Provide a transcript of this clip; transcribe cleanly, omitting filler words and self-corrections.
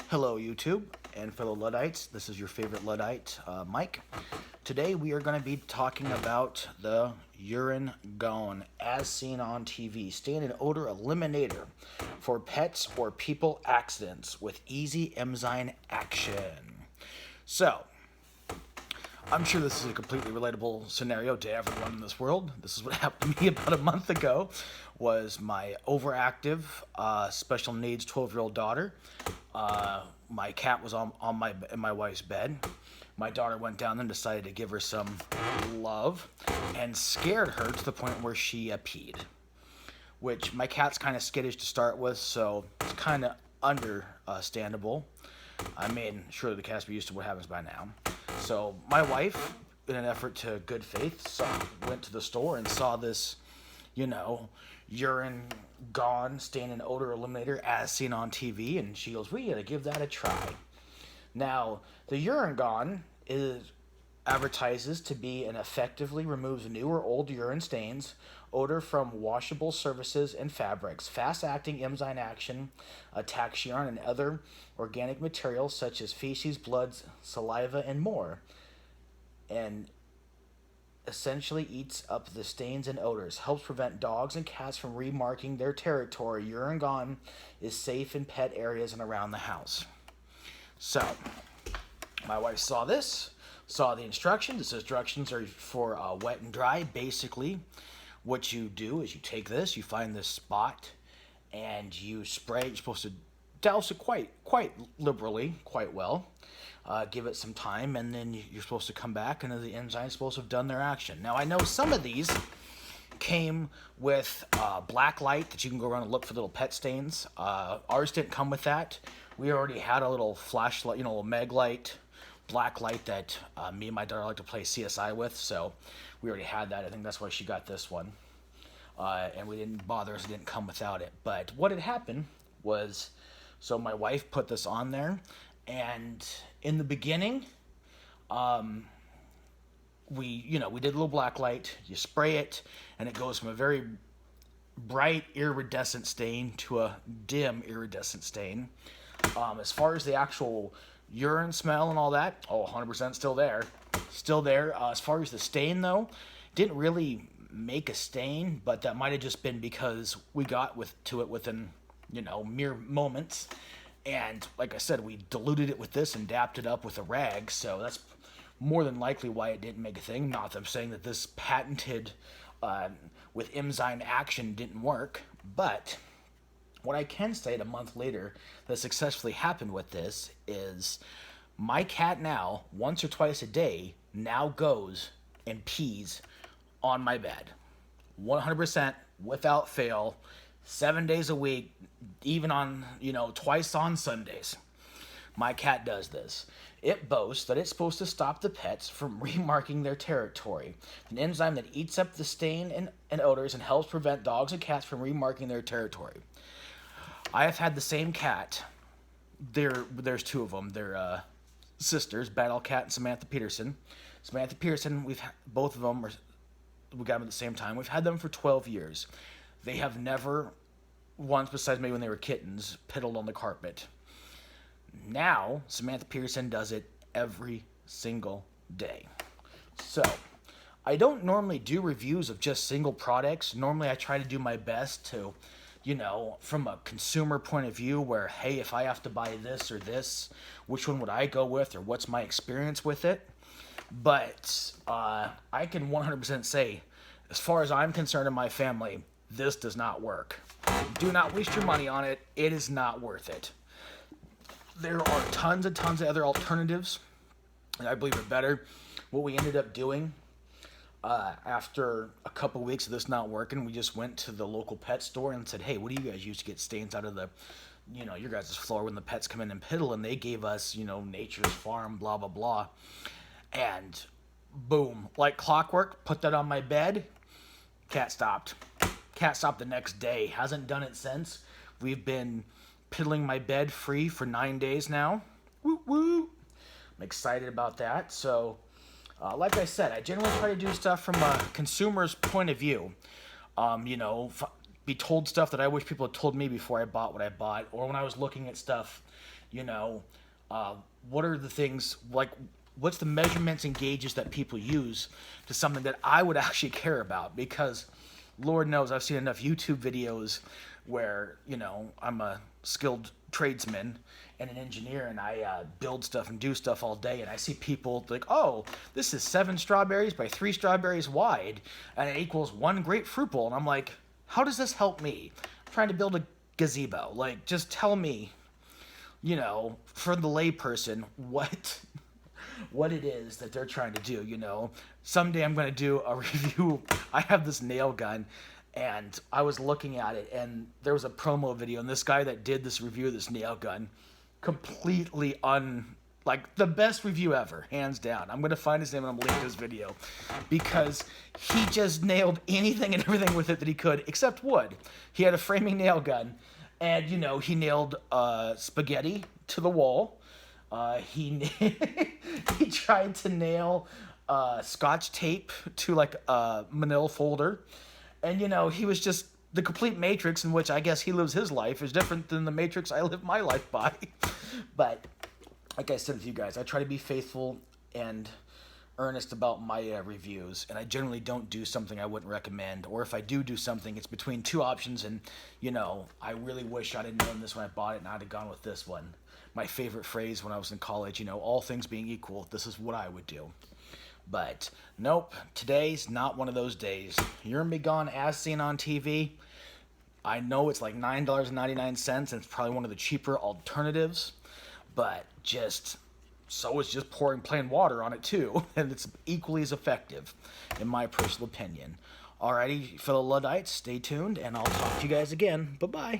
Hello YouTube and fellow Luddites, this is your favorite Luddite, Mike. Today we are going to be talking about the urine gone as seen on TV, stain and odor eliminator for pets or people accidents with easy enzyme action. So, I'm sure this is a completely relatable scenario to everyone in this world. This is what happened to me about a month ago. Was my overactive, special needs 12-year-old daughter. My cat was in my wife's bed. My daughter went down there and decided to give her some love and scared her to the point where she peed. Which my cat's kind of skittish to start with, so it's kind of understandable. I mean, surely the cat's be used to what happens by now. So my wife, in an effort to good faith, went to the store and saw this, urine gone stain and odor eliminator as seen on TV, and she goes, "We gotta give that a try." Now, the urine gone advertises to be and effectively removes new or old urine stains, odor from washable surfaces and fabrics. Fast-acting enzyme action attacks urine and other organic materials such as feces, blood, saliva, and more, and essentially eats up the stains and odors. Helps prevent dogs and cats from remarking their territory. Urine gone is safe in pet areas and around the house. So, my wife saw this, saw the instructions. The instructions are for wet and dry. Basically, what you do is you take this, you find this spot, and you spray it. You're supposed to douse it quite liberally, quite well. Give it some time, and then you're supposed to come back, and the enzyme's supposed to have done their action. Now, I know some of these came with black light that you can go around and look for little pet stains. Ours didn't come with that. We already had a little flashlight, a meg light, black light that me and my daughter like to play CSI with, so we already had that. I think that's why she got this one. And we didn't bother us, it didn't come without it. But what had happened was, so my wife put this on there, and in the beginning, we did a little black light, you spray it, and it goes from a very bright iridescent stain to a dim iridescent stain. As far as the actual urine smell and all that, 100% still there. Still there. As far as the stain, though, didn't really make a stain, but that might have just been because we got to it within, mere moments. And like I said, we diluted it with this and dapped it up with a rag, so that's more than likely why it didn't make a thing. Not that I'm saying that this patented with enzyme action didn't work, but what I can say a month later that successfully happened with this is my cat now, once or twice a day, now goes and pees on my bed. 100% without fail, 7 days a week, even on, twice on Sundays. My cat does this. It boasts that it's supposed to stop the pets from remarking their territory. An enzyme that eats up the stain and odors and helps prevent dogs and cats from remarking their territory. I have had the same cat. There's two of them. They're sisters, Battle Cat and Samantha Peterson. Samantha Peterson, both of them, we got them at the same time. We've had them for 12 years. They have never once, besides maybe when they were kittens, piddled on the carpet. Now, Samantha Peterson does it every single day. So, I don't normally do reviews of just single products. Normally, I try to do my best to, from a consumer point of view where, hey, if I have to buy this or this, which one would I go with, or what's my experience with it? But I can 100% say, as far as I'm concerned in my family, this does not work. Do not waste your money on it. It is not worth it. There are tons and tons of other alternatives that I believe are better. What we ended up doing after a couple weeks of this not working, we just went to the local pet store and said, "Hey, what do you guys use to get stains out of the, your guys' floor when the pets come in and piddle?" And they gave us, Nature's Farm, blah, blah, blah. And boom, like clockwork, put that on my bed. Cat stopped. Cat stopped the next day. Hasn't done it since. We've been piddling my bed free for 9 days now. Woo woo. I'm excited about that. So, like I said, I generally try to do stuff from a consumer's point of view. be told stuff that I wish people had told me before I bought what I bought, or when I was looking at stuff, you know, what are the things, like, what's the measurements and gauges that people use to something that I would actually care about? Because Lord knows I've seen enough YouTube videos where, you know, I'm a skilled tradesman and an engineer, and I build stuff and do stuff all day, and I see people like, oh, this is 7 strawberries by 3 strawberries wide, and it equals 1 grapefruit bowl. And I'm like, how does this help me? I'm trying to build a gazebo. Like, just tell me, you know, for the layperson, what it is that they're trying to do, you know. Someday I'm going to do a review. I have this nail gun, and I was looking at it, and there was a promo video, and this guy that did this review of this nail gun, completely like, the best review ever, hands down. I'm going to find his name and I'm going to link this video, because he just nailed anything and everything with it that he could, except wood. He had a framing nail gun, and, you know, he nailed spaghetti to the wall. He tried to nail Scotch tape to, like, a manila folder. And, you know, he was just the complete matrix, in which I guess he lives his life is different than the matrix I live my life by. But like I said with you guys, I try to be faithful and earnest about my reviews, and I generally don't do something I wouldn't recommend, or if I do something, it's between 2 options, and, you know, I really wish I'd have known this when I bought it and I'd have gone with this one. My favorite phrase when I was in college, you know, all things being equal, this is what I would do. But nope, today's not one of those days. Urine Be Gone as seen on TV. I know it's like $9.99, and it's probably one of the cheaper alternatives, but so is just pouring plain water on it too, and it's equally as effective, in my personal opinion. Alrighty, fellow Luddites, stay tuned, and I'll talk to you guys again. Bye-bye.